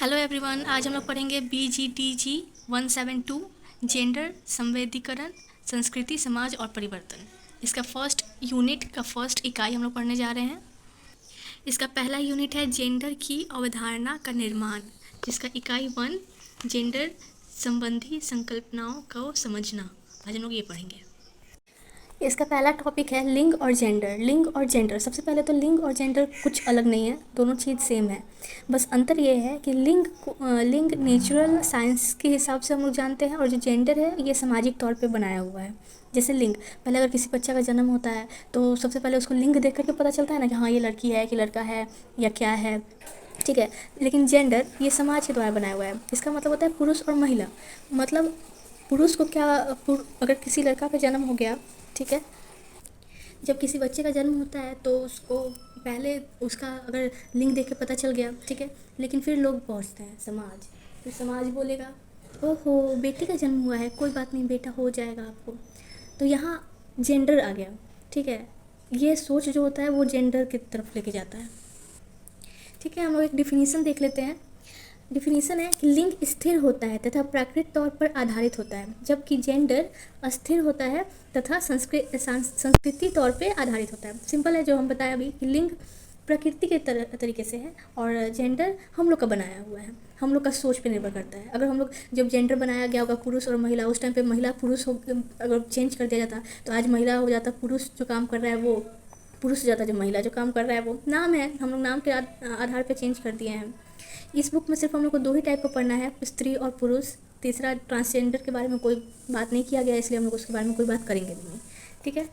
Hello everyone, आज हम लोग पढ़ेंगे BGTG 172 जेंडर, संवेदीकरण, संस्कृति, समाज और परिवर्तन। इसका फर्स्ट यूनिट का फर्स्ट इकाई हम लोग पढ़ने जा रहे हैं। इसका पहला यूनिट है जेंडर की अवधारणा का निर्माण, जिसका इकाई 1 जेंडर संबंधी संकल्पनाओं को समझना। आज हम लोग ये पढ़ेंगे। इसका पहला टॉपिक है लिंग और जेंडर। लिंग और जेंडर, सबसे पहले तो लिंग और जेंडर कुछ अलग नहीं है, दोनों चीज़ सेम है। बस अंतर ये है कि लिंग नेचुरल साइंस के हिसाब से हम लोग जानते हैं, और जो जेंडर है ये सामाजिक तौर पे बनाया हुआ है। जैसे लिंग, पहले अगर किसी बच्चा का जन्म होता है तो सबसे पहले उसको लिंग देख करके पता चलता है ना कि हाँ ये लड़की है कि लड़का है या क्या है, ठीक है। लेकिन जेंडर ये समाज के द्वारा बनाया हुआ है। इसका मतलब होता है पुरुष और महिला। मतलब पुरुष को क्या, अगर किसी लड़का का जन्म हो गया, ठीक है, जब किसी बच्चे का जन्म होता है तो उसको पहले उसका अगर लिंग देख के पता चल गया, ठीक है। लेकिन फिर लोग पहुंचते हैं समाज, फिर समाज बोलेगा ओहो बेटी का जन्म हुआ है, कोई बात नहीं बेटा हो जाएगा आपको। तो यहाँ जेंडर आ गया, ठीक है। ये सोच जो होता है वो जेंडर की तरफ लेके जाता है, ठीक है। हम लोग एक डिफिनीसन देख लेते हैं। डिफिनीसन है कि लिंग स्थिर होता है तथा प्राकृतिक तौर पर आधारित होता है, जबकि जेंडर अस्थिर होता है तथा संस्कृति तौर पे आधारित होता है। सिंपल है जो हम बताया अभी कि लिंग प्रकृति के तरीके से है और जेंडर हम लोग का बनाया हुआ है, हम लोग का सोच पे निर्भर करता है। अगर हम लोग जब जेंडर बनाया गया होगा पुरुष और महिला, उस टाइम पे महिला पुरुष हो, अगर चेंज कर दिया जाता तो आज महिला हो जाता, पुरुष जो काम कर रहा है वो पुरुष हो जाता, जो महिला जो काम कर रहा है वो नाम है, हम लोग नाम के आधार पे चेंज कर दिए हैं। इस बुक में सिर्फ हम लोग को दो ही टाइप का पढ़ना है, स्त्री और पुरुष। तीसरा ट्रांसजेंडर के बारे में कोई बात नहीं किया गया, इसलिए हम लोग उसके बारे में कोई बात करेंगे भी नहीं, ठीक है।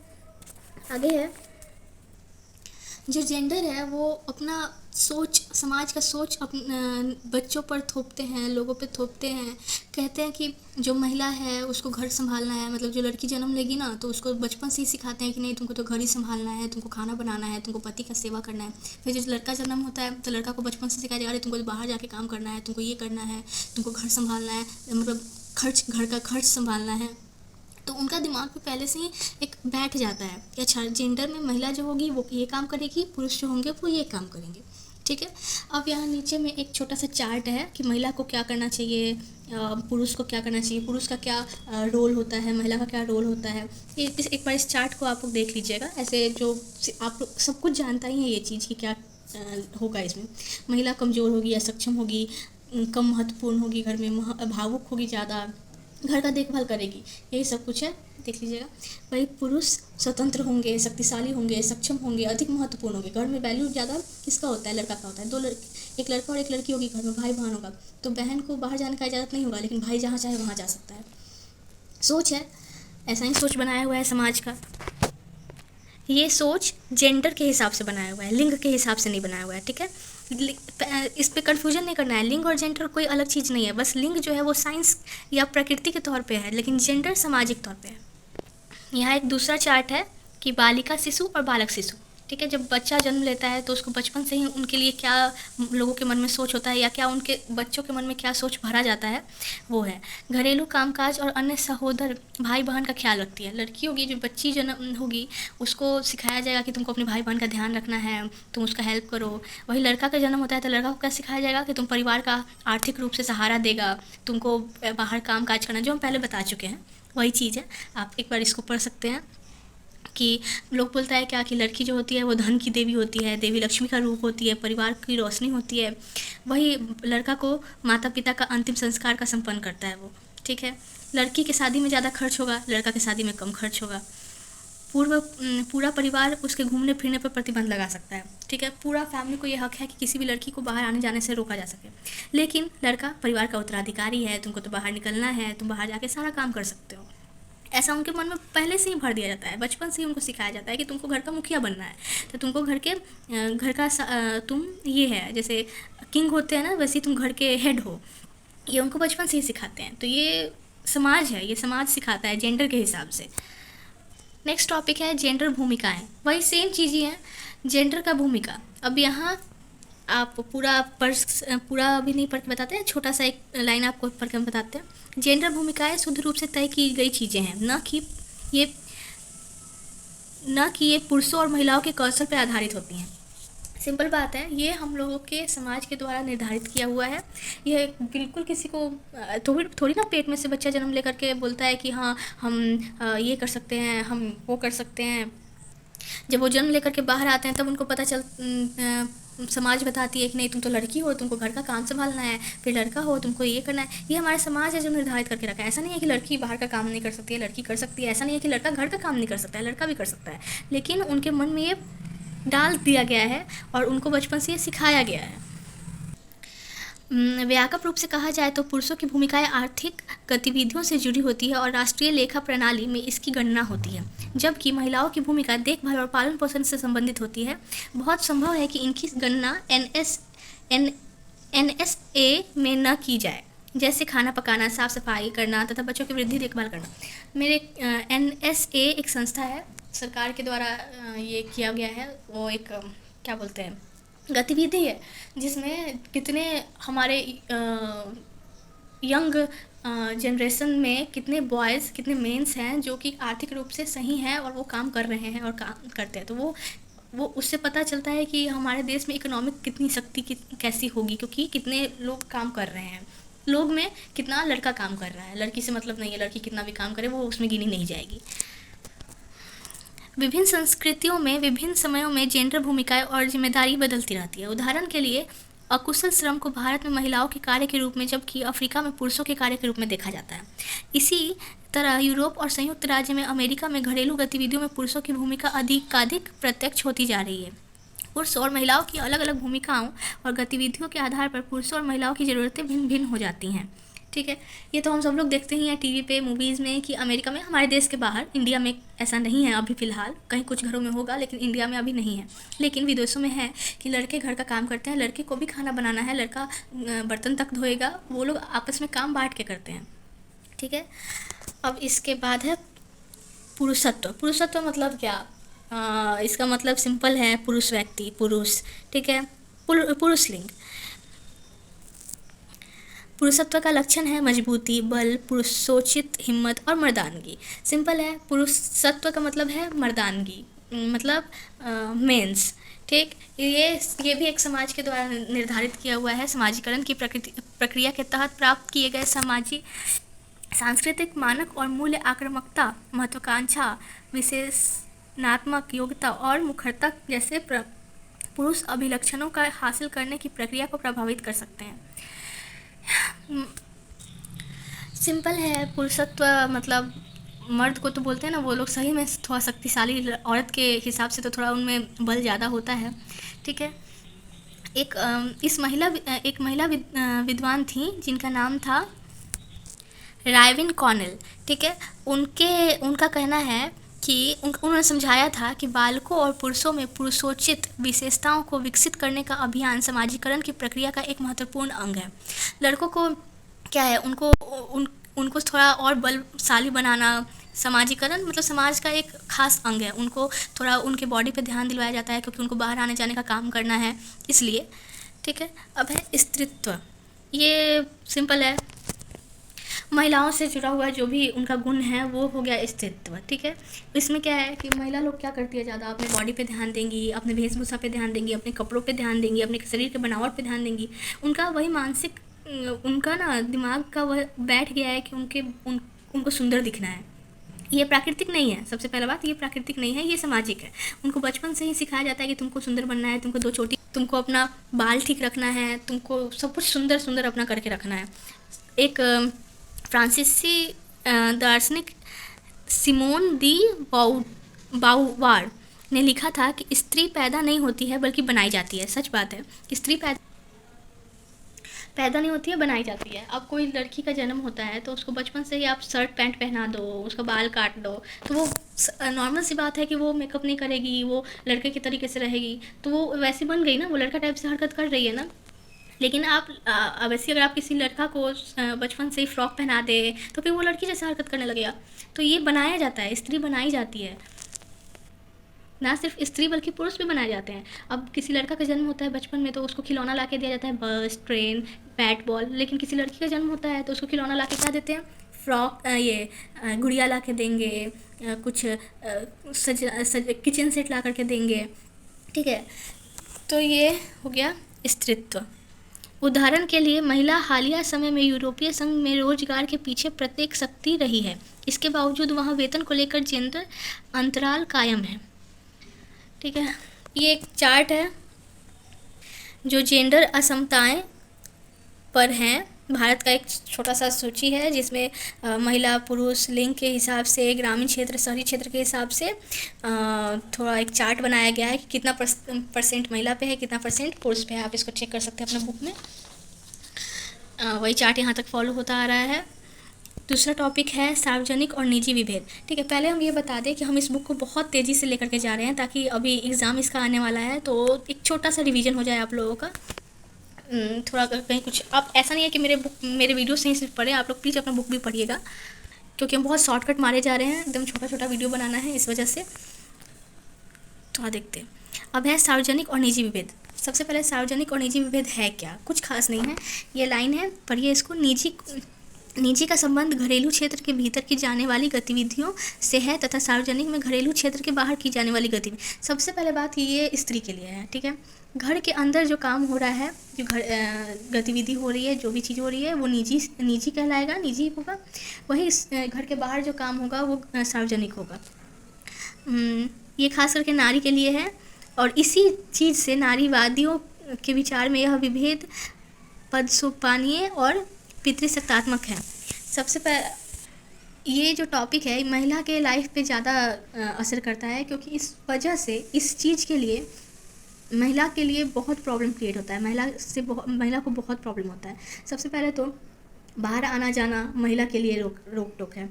आगे है जो जेंडर है वो अपना सोच, समाज का सोच बच्चों पर थोपते हैं, लोगों पे थोपते हैं। कहते हैं कि जो महिला है उसको घर संभालना है, मतलब जो लड़की जन्म लेगी ना तो उसको बचपन से ही सिखाते हैं कि नहीं तुमको तो घर ही संभालना है, तुमको खाना बनाना है, तुमको पति का सेवा करना है। फिर जो लड़का जन्म होता है तो लड़का को बचपन से सिखाया जाएगा तुमको बाहर जाके काम करना है, तुमको ये करना है, तुमको घर संभालना है, मतलब घर का खर्च संभालना है। तो उनका दिमाग पे पहले से ही एक बैठ जाता है कि अच्छा जेंडर में महिला जो होगी वो ये काम करेगी, पुरुष जो होंगे वो ये काम करेंगे, ठीक है। अब यहाँ नीचे में एक छोटा सा चार्ट है कि महिला को क्या करना चाहिए, पुरुष को क्या करना चाहिए, पुरुष का क्या रोल होता है, महिला का क्या रोल होता है। एक बार इस चार्ट को आप लोग देख लीजिएगा। ऐसे जो आप लोग सब कुछ जानता ही है ये चीज़ कि क्या होगा इसमें। महिला कमज़ोर होगी या सक्षम होगी, कम महत्वपूर्ण होगी, घर में भावुक होगी ज़्यादा, घर का देखभाल करेगी, यही सब कुछ है, देख लीजिएगा। वही पुरुष स्वतंत्र होंगे, शक्तिशाली होंगे, सक्षम होंगे, अधिक महत्वपूर्ण होंगे। घर में वैल्यू ज़्यादा किसका होता है, लड़का का होता है। एक लड़का और एक लड़की होगी, घर में भाई बहन होगा तो बहन को बाहर जाने का इजाज़त नहीं होगा, लेकिन भाई जहाँ चाहे वहाँ जा सकता है। सोच है, ऐसा ही सोच बनाया हुआ है समाज का। ये सोच जेंडर के हिसाब से बनाया हुआ है, लिंग के हिसाब से नहीं बनाया हुआ है, ठीक है। इस पे कन्फ्यूजन नहीं करना है, लिंग और जेंडर कोई अलग चीज़ नहीं है। बस लिंग जो है वो साइंस या प्रकृति के तौर पे है, लेकिन जेंडर सामाजिक तौर पे है। यहाँ एक दूसरा चार्ट है कि बालिका शिशु और बालक शिशु, ठीक है। जब बच्चा जन्म लेता है तो उसको बचपन से ही उनके लिए क्या लोगों के मन में सोच होता है या क्या उनके बच्चों के मन में क्या सोच भरा जाता है, वो है घरेलू कामकाज और अन्य सहोदर भाई बहन का ख्याल रखती है। लड़की होगी, जो बच्ची जन्म होगी, उसको सिखाया जाएगा कि तुमको अपने भाई बहन का ध्यान रखना है, तुम उसका हेल्प करो। वही लड़का का जन्म होता है तो लड़का को क्या सिखाया जाएगा कि तुम परिवार का आर्थिक रूप से सहारा देगा, तुमको बाहर काम काज करना, जो हम पहले बता चुके हैं वही चीज़ है। आप एक बार इसको पढ़ सकते हैं कि लोग बोलता है क्या कि लड़की जो होती है वो धन की देवी होती है, देवी लक्ष्मी का रूप होती है, परिवार की रोशनी होती है। वही लड़का को माता पिता का अंतिम संस्कार का संपन्न करता है वो, ठीक है। लड़की के शादी में ज़्यादा खर्च होगा, लड़का के शादी में कम खर्च होगा। पूरा परिवार उसके घूमने फिरने पर प्रतिबंध लगा सकता है, ठीक है। पूरा फैमिली को ये हक है कि किसी भी लड़की को बाहर आने जाने से रोका जा सके, लेकिन लड़का परिवार का उत्तराधिकारी है, तुमको तो बाहर निकलना है, तुम बाहर जाके सारा काम कर सकते हो। ऐसा उनके मन में पहले से ही भर दिया जाता है, बचपन से ही उनको सिखाया जाता है कि तुमको घर का मुखिया बनना है, तो तुमको घर का तुम ये है, जैसे किंग होते हैं ना वैसे ही तुम घर के हेड हो। ये उनको बचपन से ही सिखाते हैं। तो ये समाज है, ये समाज सिखाता है जेंडर के हिसाब से। नेक्स्ट टॉपिक है जेंडर भूमिकाएं। वही सेम चीज़ ही है, जेंडर का भूमिका। अब यहाँ आप पूरा अभी नहीं पढ़ के बताते हैं, छोटा सा एक लाइन आपको पढ़ के हम बताते हैं। जेंडर भूमिकाएं शुद्ध रूप से तय की गई चीज़ें हैं, न कि ये पुरुषों और महिलाओं के कौशल पर आधारित होती हैं। सिंपल बात है, ये हम लोगों के समाज के द्वारा निर्धारित किया हुआ है। ये बिल्कुल किसी को थोड़ी थोड़ी ना पेट में से बच्चा जन्म लेकर के बोलता है कि हाँ हम ये कर सकते हैं, हम वो कर सकते हैं। जब वो जन्म लेकर के बाहर आते हैं तब उनको पता समाज बताती है कि नहीं तुम तो लड़की हो, तुमको घर का काम संभालना है, फिर लड़का हो तुमको ये करना है। ये हमारा समाज है जो निर्धारित करके रखा है। ऐसा नहीं है कि लड़की बाहर का काम नहीं कर सकती है, लड़की कर सकती है। ऐसा नहीं है कि लड़का घर का काम नहीं कर सकता है, लड़का भी कर सकता है। लेकिन उनके मन में ये डाल दिया गया है और उनको बचपन से ये सिखाया गया है। व्यापक रूप से कहा जाए तो पुरुषों की भूमिकाएं आर्थिक गतिविधियों से जुड़ी होती है और राष्ट्रीय लेखा प्रणाली में इसकी गणना होती है, जबकि महिलाओं की भूमिका देखभाल और पालन पोषण से संबंधित होती है। बहुत संभव है कि इनकी गणना NSA में न की जाए, जैसे खाना पकाना, साफ सफाई करना तथा बच्चों की वृद्धि देखभाल करना। मेरे NSA एक संस्था है, सरकार के द्वारा ये किया गया है। वो एक क्या बोलते हैं, गतिविधि है जिसमें कितने हमारे यंग जनरेशन में कितने बॉयज़ कितने मेंस हैं जो कि आर्थिक रूप से सही हैं और वो काम कर रहे हैं और काम करते हैं। तो वो उससे पता चलता है कि हमारे देश में इकोनॉमिक कितनी शक्ति कैसी होगी, क्योंकि कितने लोग काम कर रहे हैं। लोग में कितना लड़का काम कर रहा है, लड़की से मतलब नहीं है, लड़की कितना भी काम करे वो उसमें गिनी नहीं जाएगी। विभिन्न संस्कृतियों में विभिन्न समयों में जेंडर भूमिकाएं और जिम्मेदारी बदलती रहती है। उदाहरण के लिए अकुशल श्रम को भारत में महिलाओं के कार्य के रूप में, जबकि अफ्रीका में पुरुषों के कार्य के रूप में देखा जाता है। इसी तरह यूरोप और संयुक्त राज्य में अमेरिका में घरेलू गतिविधियों में पुरुषों की भूमिका अधिकाधिक प्रत्यक्ष होती जा रही है। पुरुष और महिलाओं की अलग अलग भूमिकाओं और गतिविधियों के आधार पर पुरुषों और महिलाओं की ज़रूरतें भिन्न भिन्न हो जाती हैं। ठीक है, ये तो हम सब लोग देखते ही हैं टीवी पे, मूवीज़ में, कि अमेरिका में, हमारे देश के बाहर, इंडिया में ऐसा नहीं है अभी फ़िलहाल। कहीं कुछ घरों में होगा लेकिन इंडिया में अभी नहीं है। लेकिन विदेशों में है कि लड़के घर का काम करते हैं, लड़के को भी खाना बनाना है, लड़का बर्तन तक धोएगा। वो लोग आपस में काम बांट के करते हैं। ठीक है, अब इसके बाद है पुरुषत्व। पुरुषत्व मतलब क्या? इसका मतलब सिंपल है, पुरुष व्यक्ति, पुरुष। ठीक है, पुरुष लिंग। पुरुषत्व का लक्षण है मजबूती, बल, पुरुषोचित हिम्मत और मर्दानगी। सिंपल है, पुरुषत्व का मतलब है मर्दानगी, मतलब मेंस। ठीक, ये भी एक समाज के द्वारा निर्धारित किया हुआ है। समाजीकरण की प्रक्रिया के तहत प्राप्त किए गए सामाजिक सांस्कृतिक मानक और मूल्य आक्रामकता, महत्वाकांक्षा, विशेषणात्मक योग्यता और मुखरता जैसे पुरुष अभिलक्षणों का हासिल करने की प्रक्रिया को प्रभावित कर सकते हैं। सिंपल है, पुरुषत्व मतलब मर्द को तो बोलते हैं ना, वो लोग सही में थोड़ा शक्तिशाली, औरत के हिसाब से तो थोड़ा उनमें बल ज़्यादा होता है। ठीक है, एक महिला विद्वान थी जिनका नाम था राइविन कॉनेल। ठीक है, उनका कहना है कि उन्होंने समझाया था कि बालकों और पुरुषों में पुरुषोचित विशेषताओं को विकसित करने का अभियान समाजीकरण की प्रक्रिया का एक महत्वपूर्ण अंग है। लड़कों को क्या है, उनको थोड़ा और बलशाली बनाना, समाजीकरण मतलब समाज का एक खास अंग है। उनको थोड़ा उनके बॉडी पे ध्यान दिलवाया जाता है क्योंकि उनको बाहर आने जाने का काम करना है, इसलिए। ठीक है, अब है स्त्रीत्व। ये सिंपल है, महिलाओं से जुड़ा हुआ जो भी उनका गुण है वो हो गया स्त्रीत्व। ठीक है, इसमें क्या है कि महिला लोग क्या करती है, ज़्यादा अपने बॉडी पे ध्यान देंगी, अपने वेशभूषा पे ध्यान देंगी, अपने कपड़ों पे ध्यान देंगी, अपने शरीर के बनावट पे ध्यान देंगी। उनका वही मानसिक, उनका ना दिमाग का वह बैठ गया है कि उनको सुंदर दिखना है। ये प्राकृतिक नहीं है। सबसे पहला बात, ये प्राकृतिक नहीं है, ये सामाजिक है। उनको बचपन से ही सिखाया जाता है कि तुमको सुंदर बनना है, तुमको अपना बाल ठीक रखना है, तुमको सब कुछ सुंदर सुंदर अपना करके रखना है। एक फ्रांसीसी दार्शनिक सिमोन दी बाउवार ने लिखा था कि स्त्री पैदा नहीं होती है बल्कि बनाई जाती है। सच बात है, स्त्री पैदा नहीं होती है, बनाई जाती है। अब कोई लड़की का जन्म होता है तो उसको बचपन से ही आप शर्ट पैंट पहना दो, उसका बाल काट दो, तो वो नॉर्मल सी बात है कि वो मेकअप नहीं करेगी, वो लड़के के तरीके से रहेगी, तो वो वैसी बन गई ना, वो लड़का टाइप से हरकत कर रही है ना। लेकिन आप वैसे अगर आप किसी लड़का को बचपन से ही फ्रॉक पहना दे तो फिर वो लड़की जैसे हरकत करने लगेगा। तो ये बनाया जाता है, स्त्री बनाई जाती है। ना सिर्फ स्त्री बल्कि पुरुष भी बनाए जाते हैं। अब किसी लड़का का जन्म होता है बचपन में तो उसको खिलौना ला के दिया जाता है, बस, ट्रेन, बैट बॉल। लेकिन किसी लड़की का जन्म होता है तो उसको खिलौना ला के क्या देते हैं, फ्रॉक, गुड़िया ला के देंगे, कुछ किचन सेट ला करके देंगे। ठीक है, तो ये हो गया स्त्रीत्व। उदाहरण के लिए महिला हालिया समय में यूरोपीय संघ में रोजगार के पीछे प्रत्येक शक्ति रही है। इसके बावजूद वहाँ वेतन को लेकर जेंडर अंतराल कायम है। ठीक है, ये एक चार्ट है जो जेंडर असमताएं पर हैं। भारत का एक छोटा सा सूची है जिसमें महिला पुरुष लिंग के हिसाब से, ग्रामीण क्षेत्र शहरी क्षेत्र के हिसाब से थोड़ा एक चार्ट बनाया गया है कि कितना परसेंट महिला पे है, कितना परसेंट पुरुष पे है। आप इसको चेक कर सकते हैं अपने बुक में। वही चार्ट यहाँ तक फॉलो होता आ रहा है। दूसरा टॉपिक है सार्वजनिक और निजी विभेद। ठीक है, पहले हम ये बता दें कि हम इस बुक को बहुत तेज़ी से लेकर के जा रहे हैं ताकि अभी एग्ज़ाम इसका आने वाला है, तो एक छोटा सा रिवीजन हो जाए आप लोगों का। थोड़ा कहीं कुछ, आप ऐसा नहीं है कि मेरे वीडियो से ही सिर्फ पढ़ें, आप लोग प्लीज़ अपना बुक भी पढ़िएगा, क्योंकि हम बहुत शॉर्टकट मारे जा रहे हैं, एकदम छोटा छोटा वीडियो बनाना है, इस वजह से। थोड़ा देखते हैं। अब है सार्वजनिक और निजी विभेद। सबसे पहले सार्वजनिक और निजी विभेद है क्या? कुछ खास नहीं है, ये लाइन है, पढ़िए इसको। निजी का संबंध घरेलू क्षेत्र के भीतर की जाने वाली गतिविधियों से है तथा सार्वजनिक में घरेलू क्षेत्र के बाहर की जाने वाली गतिविधि। सबसे पहले बात ये स्त्री के लिए है। ठीक है, घर के अंदर जो काम हो रहा है, जो गतिविधि हो रही है, जो भी चीज़ हो रही है, वो निजी कहलाएगा, निजी होगा। वही घर के बाहर जो काम होगा वो सार्वजनिक होगा। ये खास करके नारी के लिए है, और इसी चीज़ से नारीवादियों के विचार में यह विभेद पदसोपानीय और पितृसत्तात्मक है। सबसे पहले ये जो टॉपिक है महिला के लाइफ पे ज़्यादा असर करता है, क्योंकि इस वजह से इस चीज़ के लिए महिला के लिए बहुत प्रॉब्लम क्रिएट होता है। महिला को बहुत प्रॉब्लम होता है। सबसे पहले तो बाहर आना जाना महिला के लिए रोक टोक है।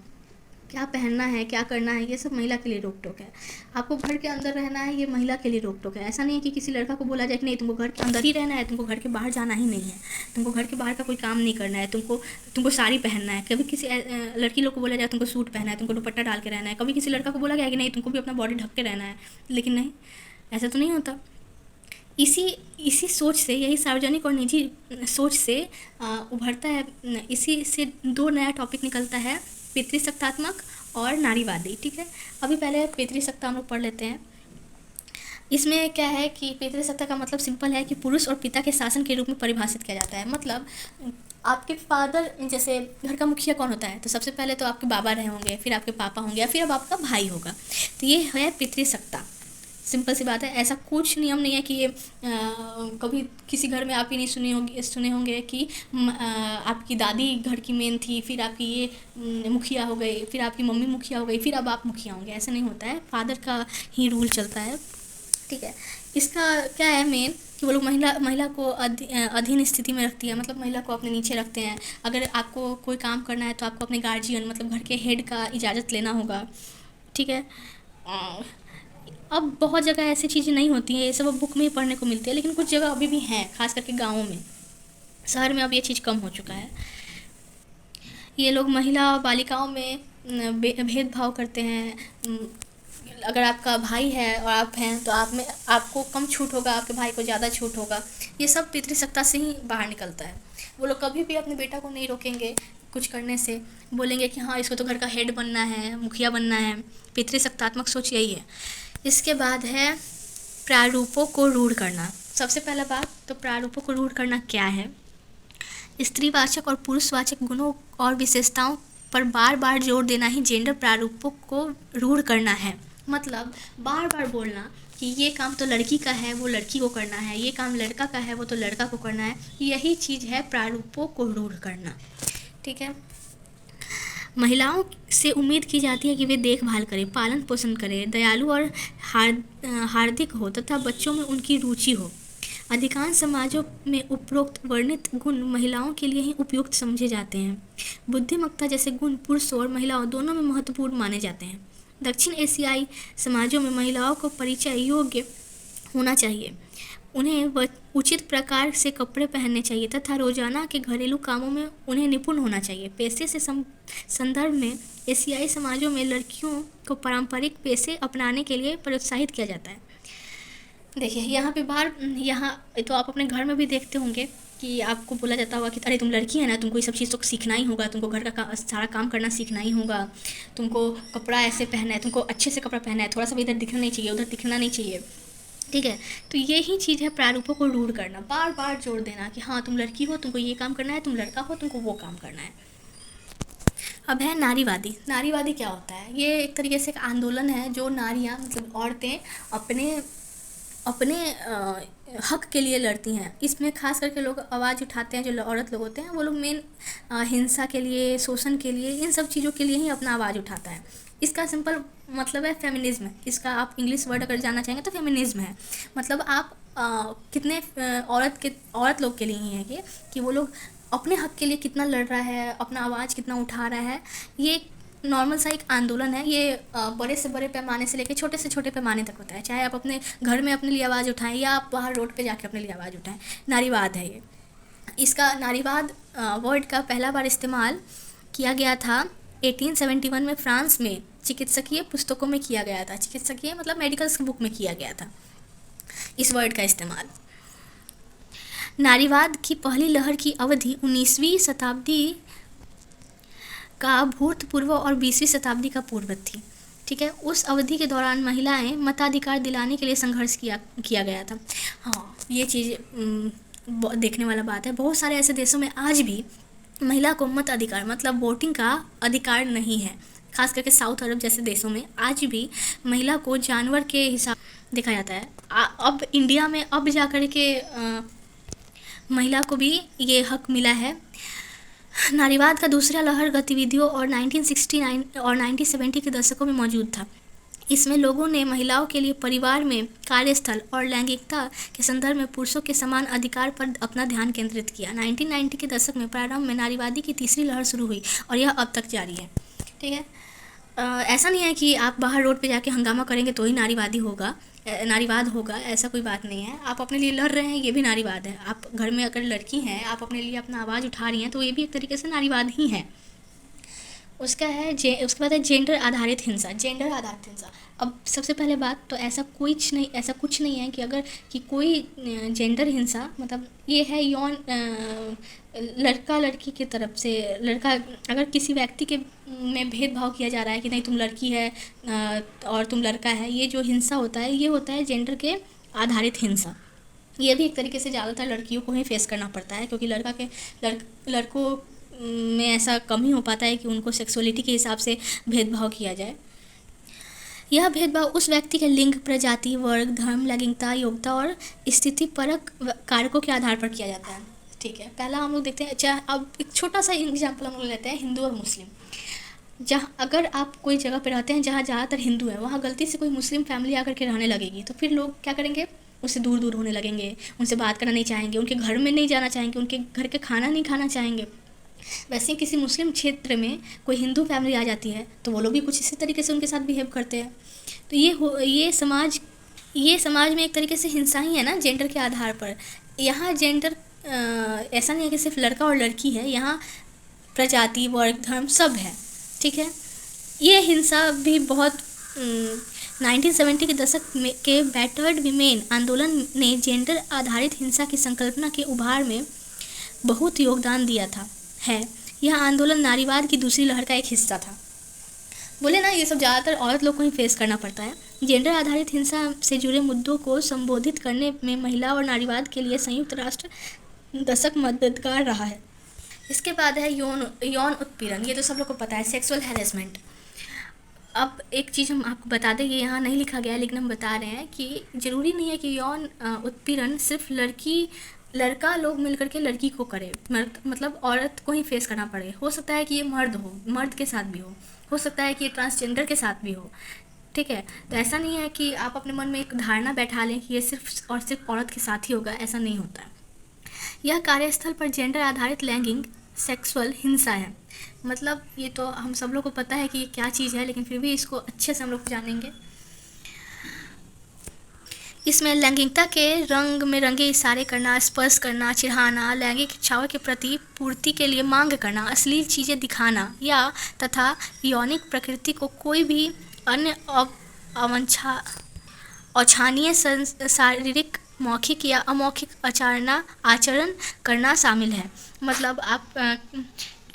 क्या पहनना है, क्या करना है, ये सब महिला के लिए रोक टोक है। आपको घर के अंदर रहना है, ये महिला के लिए रोक टोक है। ऐसा नहीं है कि किसी लड़का को बोला जाए कि नहीं तुमको घर के अंदर ही रहना है, तुमको घर के बाहर जाना ही नहीं है, तुमको घर के बाहर का कोई काम नहीं करना है, तुमको साड़ी पहनना है। कभी किसी लड़की लोग को बोला जाए तुमको सूट पहनना है, तुमको दुपट्टा डाल के रहना है। कभी किसी लड़का को बोला गया कि नहीं तुमको भी अपना बॉडी ढक के रहना है, लेकिन नहीं, ऐसा तो नहीं होता। इसी सोच से, यही सार्वजनिक और निजी सोच से उभरता है। इसी से दो नया टॉपिक निकलता है, पितृसत्तात्मक और नारीवादी। ठीक है, अभी पहले पितृसत्ता हम लोग पढ़ लेते हैं। इसमें क्या है कि पितृसत्ता का मतलब सिंपल है कि पुरुष और पिता के शासन के रूप में परिभाषित किया जाता है। मतलब आपके फादर, जैसे घर का मुखिया कौन होता है, तो सबसे पहले तो आपके बाबा रहे होंगे, फिर आपके पापा होंगे, या फिर अब आपका भाई होगा। तो ये है पितृसत्ता। सिंपल सी बात है, ऐसा कुछ नियम नहीं है कि ये कभी किसी घर में आप ही नहीं सुने होंगे कि आपकी दादी घर की मेन थी, फिर आपकी ये मुखिया हो गई, फिर आपकी मम्मी मुखिया हो गई, फिर अब आप मुखिया होंगे। ऐसा नहीं होता है, फादर का ही रूल चलता है। ठीक है, इसका क्या है मेन कि वो लोग महिला को अधीन स्थिति में रखती है, मतलब महिला को अपने नीचे रखते हैं। अगर आपको कोई काम करना है तो आपको अपने गार्जियन, मतलब घर के हेड का इजाज़त लेना होगा। ठीक है, अब बहुत जगह ऐसी चीज़ें नहीं होती हैं, ये सब अब बुक में ही पढ़ने को मिलती है, लेकिन कुछ जगह अभी भी हैं, खास करके गाँवों में। शहर में अब ये चीज़ कम हो चुका है। ये लोग महिला और बालिकाओं में भेदभाव करते हैं। अगर आपका भाई है और आप हैं तो आपको कम छूट होगा, आपके भाई को ज़्यादा छूट होगा। ये सब पितृसत्ता से ही बाहर निकलता है। वो लोग कभी भी अपने बेटा को नहीं रोकेंगे कुछ करने से, बोलेंगे कि हाँ इसको तो घर का हेड बनना है, मुखिया बनना है। पितृसत्तात्मक सोच यही है। इसके बाद है प्रारूपों को रूढ़ करना। सबसे पहला बात तो प्रारूपों को रूढ़ करना क्या है? स्त्रीवाचक और पुरुषवाचक गुणों और विशेषताओं पर बार बार जोर देना ही जेंडर प्रारूपों को रूढ़ करना है। मतलब बार बार बोलना कि ये काम तो लड़की का है, वो लड़की को करना है, ये काम लड़का का है, वो तो लड़का को करना है। यही चीज़ है प्रारूपों को रूढ़ करना। ठीक है, महिलाओं से उम्मीद की जाती है कि वे देखभाल करें, पालन पोषण करें, दयालु और हार्दिक हो तथा बच्चों में उनकी रुचि हो। अधिकांश समाजों में उपरोक्त वर्णित गुण महिलाओं के लिए ही उपयुक्त समझे जाते हैं। बुद्धिमत्ता जैसे गुण पुरुषों और महिलाओं दोनों में महत्वपूर्ण माने जाते हैं। दक्षिण एशियाई समाजों में महिलाओं को परिचय योग्य होना चाहिए, उन्हें उचित प्रकार से कपड़े पहनने चाहिए तथा रोजाना के घरेलू कामों में उन्हें निपुण होना चाहिए। पेशे से संदर्भ में एशियाई समाजों में लड़कियों को पारंपरिक पेशे अपनाने के लिए प्रोत्साहित किया जाता है। देखिए यहाँ तो आप अपने घर में भी देखते होंगे कि आपको बोला जाता होगा कि अरे तुम लड़की है ना, तुमको ये सब चीज़ तो सीखना ही होगा, तुमको घर का सारा काम करना सीखना ही होगा, तुमको कपड़ा ऐसे पहनना है, तुमको अच्छे से कपड़ा पहनना है, थोड़ा सा भी इधर दिखना नहीं चाहिए, उधर दिखना नहीं चाहिए। ठीक है। तो यही चीज़ है प्रारूपों को रूढ़ करना, बार बार जोड़ देना कि हाँ तुम लड़की हो, तुमको ये काम करना है, तुम लड़का हो, तुमको वो काम करना है। अब है नारीवादी। नारीवादी क्या होता है? ये एक तरीके से एक आंदोलन है जो नारियाँ मतलब औरतें अपने अपने हक के लिए लड़ती हैं। इसमें खास करके लोग आवाज़ उठाते हैं, जो औरत लोग होते हैं वो लोग मेन हिंसा के लिए, शोषण के लिए, इन सब चीज़ों के लिए ही अपना आवाज़ उठाता है। इसका सिंपल मतलब है फेमिनिज्म। इसका आप इंग्लिश वर्ड अगर जानना चाहेंगे तो फेमिनिज्म है। मतलब आप कितने औरत लोग के लिए ही है कि वो लोग अपने हक के लिए कितना लड़ रहा है, अपना आवाज़ कितना उठा रहा है। ये नॉर्मल सा एक आंदोलन है। ये बड़े से बड़े पैमाने से लेकर छोटे से छोटे पैमाने तक होता है। चाहे आप अपने घर में अपने लिए आवाज़ उठाएं या आप बाहर रोड पे जाके अपने लिए आवाज़ उठाएं, नारीवाद है ये। इसका नारीवाद वर्ड का पहला बार इस्तेमाल किया गया था 1871 में फ्रांस में चिकित्सकीय पुस्तकों में किया गया था। चिकित्सकीय मतलब मेडिकल्स बुक में किया गया था इस वर्ड का इस्तेमाल। नारीवाद की पहली लहर की अवधि 19वीं शताब्दी का भूतपूर्व और 20वीं शताब्दी का पूर्व थी। ठीक है। उस अवधि के दौरान महिलाएं मताधिकार दिलाने के लिए संघर्ष किया गया था। हाँ, ये चीज़ देखने वाला बात है। बहुत सारे ऐसे देशों में आज भी महिला को मत अधिकार मतलब वोटिंग का अधिकार नहीं है। खास करके साउथ अरब जैसे देशों में आज भी महिला को जानवर के हिसाब देखा जाता है। अब इंडिया में अब जा कर के महिला को भी ये हक मिला है। नारीवाद का दूसरा लहर गतिविधियों और 1969 और 1970 के दशकों में मौजूद था। इसमें लोगों ने महिलाओं के लिए परिवार में, कार्यस्थल और लैंगिकता के संदर्भ में पुरुषों के समान अधिकार पर अपना ध्यान केंद्रित किया। 1990 के दशक में प्रारंभ में नारीवादी की तीसरी लहर शुरू हुई और यह अब तक जारी है। ठीक है। ऐसा नहीं है कि आप बाहर रोड पे जाके हंगामा करेंगे तो ही नारीवाद होगा, ऐसा कोई बात नहीं है। आप अपने लिए लड़ रहे हैं, ये भी नारीवाद है। आप घर में अगर लड़की हैं, आप अपने लिए अपना आवाज़ उठा रही हैं, तो ये भी एक तरीके से नारीवाद ही है। उसके बाद है जेंडर आधारित हिंसा। जेंडर आधारित हिंसा, अब सबसे पहले बात तो ऐसा कुछ नहीं है कि कोई जेंडर हिंसा मतलब ये है यौन लड़का लड़की की तरफ से अगर किसी व्यक्ति के में भेदभाव किया जा रहा है कि नहीं तुम लड़की है और तुम लड़का है, ये जो हिंसा होता है ये होता है जेंडर के आधारित हिंसा। ये भी एक तरीके से ज़्यादातर लड़कियों को ही फेस करना पड़ता है, क्योंकि लड़कों में ऐसा कम ही हो पाता है कि उनको सेक्सुअलिटी के हिसाब से भेदभाव किया जाए। यह भेदभाव उस व्यक्ति के लिंग, प्रजाति, वर्ग, धर्म, लैंगिकता, योग्यता और स्थिति परक कारकों के आधार पर किया जाता है। ठीक है। पहला हम लोग देखते हैं, अब एक छोटा सा एग्जाम्पल हम लोग लेते हैं हिंदू और मुस्लिम। जहाँ अगर आप कोई जगह पे रहते हैं जहाँ ज़्यादातर हिंदू है, वहाँ गलती से कोई मुस्लिम फैमिली आकर के रहने लगेगी तो फिर लोग क्या करेंगे, उससे दूर दूर होने लगेंगे, उनसे बात करना नहीं चाहेंगे, उनके घर में नहीं जाना चाहेंगे, उनके घर के खाना नहीं खाना चाहेंगे। वैसे ही किसी मुस्लिम क्षेत्र में कोई हिंदू फैमिली आ जाती है तो वो लोग भी कुछ इसी तरीके से उनके साथ बिहेव करते हैं। तो ये समाज में एक तरीके से हिंसा ही है ना, जेंडर के आधार पर। यहाँ जेंडर ऐसा नहीं है कि सिर्फ लड़का और लड़की है, यहाँ प्रजाति, वर्ग, धर्म सब है। ठीक है। ये हिंसा भी बहुत 1970 के दशक में के बैटर्ड विमेन आंदोलन ने जेंडर आधारित हिंसा की संकल्पना के उभार में बहुत योगदान दिया है। यह आंदोलन नारीवाद की दूसरी लहर का एक हिस्सा था। बोले ना, ये सब ज़्यादातर औरत लोग को ही फेस करना पड़ता है। जेंडर आधारित हिंसा से जुड़े मुद्दों को संबोधित करने में महिला और नारीवाद के लिए संयुक्त राष्ट्र दशक मददगार रहा है। इसके बाद है यौन उत्पीड़न। ये तो सब लोग को पता है, सेक्सुअल हैरेसमेंट। अब एक चीज़ हम आपको बता दें, ये यहाँ नहीं लिखा गया है लेकिन हम बता रहे हैं कि ज़रूरी नहीं है कि यौन उत्पीड़न सिर्फ लड़का लोग मिलकर के लड़की को करे, मतलब औरत को ही फेस करना पड़े। हो सकता है कि ये मर्द के साथ भी हो सकता है कि ये ट्रांसजेंडर के साथ भी हो। ठीक है। तो ऐसा नहीं है कि आप अपने मन में एक धारणा बैठा लें कि ये सिर्फ और सिर्फ औरत के साथ ही होगा, ऐसा नहीं होता है। यह कार्यस्थल पर जेंडर आधारित लैंगिक सेक्सुअल हिंसा है। मतलब ये तो हम सब लोग को पता है कि ये क्या चीज़ है, लेकिन फिर भी इसको अच्छे से हम लोग जानेंगे। इसमें लैंगिकता के रंग में रंगे इशारे करना, स्पर्श करना, चिढ़ाना, लैंगिक इच्छाओं के प्रति पूर्ति के लिए मांग करना, अश्लील चीज़ें दिखाना या तथा यौनिक प्रकृति को कोई भी अन्य अवांछनीय शारीरिक, मौखिक या अमौखिक आचरण करना शामिल है। मतलब आप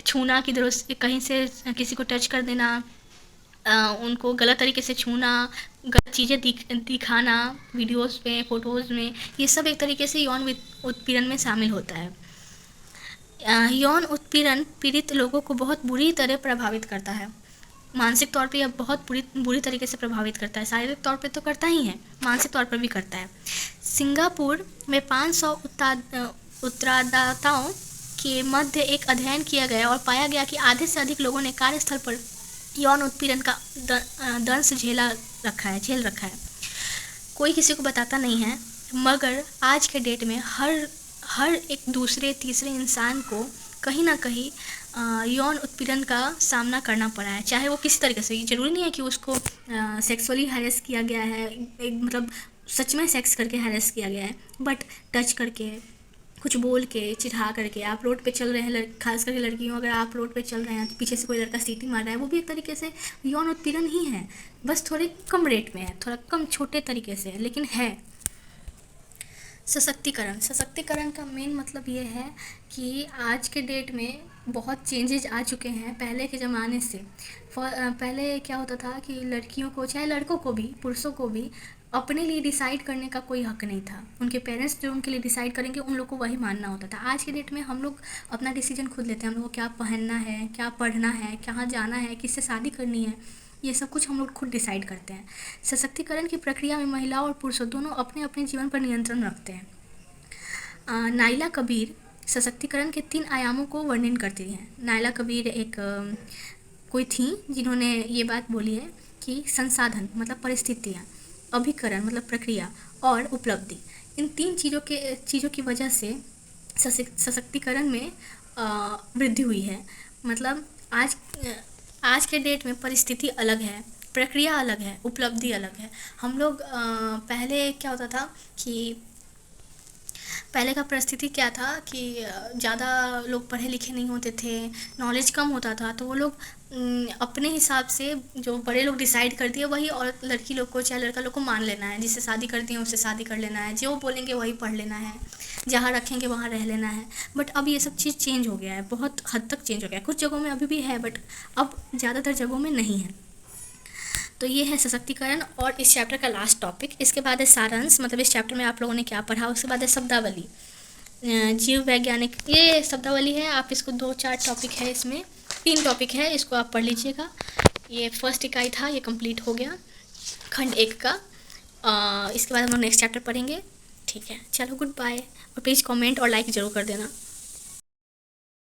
छूना, किधर कहीं से किसी को टच कर देना, उनको गलत तरीके से छूना, गलत चीज़ें दिखाना वीडियोस में, फ़ोटोज़ में, ये सब एक तरीके से यौन उत्पीड़न में शामिल होता है। यौन उत्पीड़न पीड़ित लोगों को बहुत बुरी तरह प्रभावित करता है। मानसिक तौर पे यह बहुत बुरी तरीके से प्रभावित करता है। शारीरिक तौर पे तो करता ही है, मानसिक तौर पर भी करता है। सिंगापुर में 500 उत्तरदाताओं के मध्य एक अध्ययन किया गया और पाया गया कि आधे से अधिक लोगों ने कार्यस्थल पर यौन उत्पीड़न का दंश झेल रखा है। कोई किसी को बताता नहीं है, मगर आज के डेट में हर एक दूसरे तीसरे इंसान को कहीं ना कहीं यौन उत्पीड़न का सामना करना पड़ा है। चाहे वो किसी तरीके से, ज़रूरी नहीं है कि उसको सेक्सुअली हैरेस किया गया है, मतलब सच में सेक्स करके हैरेस किया गया है, बट टच करके, कुछ बोल के, चिढ़ा करके। आप रोड पे चल रहे हैं, खास करके लड़कियों, अगर आप रोड पे चल रहे हैं तो पीछे से कोई लड़का सीटी मार रहा है, वो भी एक तरीके से यौन उत्पीड़न ही है, बस थोड़े कम रेट में है, थोड़ा कम छोटे तरीके से, लेकिन है। सशक्तिकरण का मेन मतलब ये है कि आज के डेट में बहुत चेंजेज आ चुके हैं पहले के ज़माने से। पहले क्या होता था कि लड़कियों को, चाहे लड़कों को भी, पुरुषों को भी अपने लिए डिसाइड करने का कोई हक नहीं था। उनके पेरेंट्स जो उनके लिए डिसाइड करेंगे उन लोग को वही मानना होता था। आज के डेट में हम लोग अपना डिसीजन खुद लेते हैं। हम लोग को क्या पहनना है, क्या पढ़ना है, कहाँ जाना है, किससे शादी करनी है, ये सब कुछ हम लोग खुद डिसाइड करते हैं। सशक्तिकरण की प्रक्रिया में महिलाओं और पुरुषों दोनों अपने अपने जीवन पर नियंत्रण रखते हैं। नाइला कबीर सशक्तिकरण के 3 आयामों को वर्णन करती हैं। नाइला कबीर एक कोई थी जिन्होंने ये बात बोली है कि संसाधन मतलब परिस्थितियाँ, अभिकरण मतलब प्रक्रिया, और उपलब्धि, इन 3 चीज़ों की वजह से सशक्तिकरण में वृद्धि हुई है। मतलब आज के डेट में परिस्थिति अलग है, प्रक्रिया अलग है, उपलब्धि अलग है। हम लोग पहले क्या होता था कि पहले का परिस्थिति क्या था कि ज़्यादा लोग पढ़े लिखे नहीं होते थे, नॉलेज कम होता था, तो वो लोग अपने हिसाब से जो बड़े लोग डिसाइड कर दिए वही और लड़की लोग को चाहे लड़का लोग को मान लेना है। जिससे शादी करती हैं उससे शादी कर लेना है, जो वो बोलेंगे वही पढ़ लेना है, जहाँ रखेंगे वहाँ रह लेना है। बट अब ये सब चीज़ चेंज हो गया है, बहुत हद तक चेंज हो गया है। कुछ जगहों में अभी भी है बट अब ज़्यादातर जगहों में नहीं है। तो ये है सशक्तिकरण और इस चैप्टर का लास्ट टॉपिक। इसके बाद है सारांश, मतलब इस चैप्टर में आप लोगों ने क्या पढ़ा। उसके बाद है शब्दावली, जीव वैज्ञानिक, ये शब्दावली है। आप इसको 2-4 टॉपिक है, इसमें 3 टॉपिक है, इसको आप पढ़ लीजिएगा। ये फर्स्ट इकाई था, ये कंप्लीट हो गया खंड 1 का। इसके बाद हम लोग नेक्स्ट चैप्टर पढ़ेंगे। ठीक है, चलो गुड बाय, और प्लीज़ कमेंट और लाइक ज़रूर कर देना।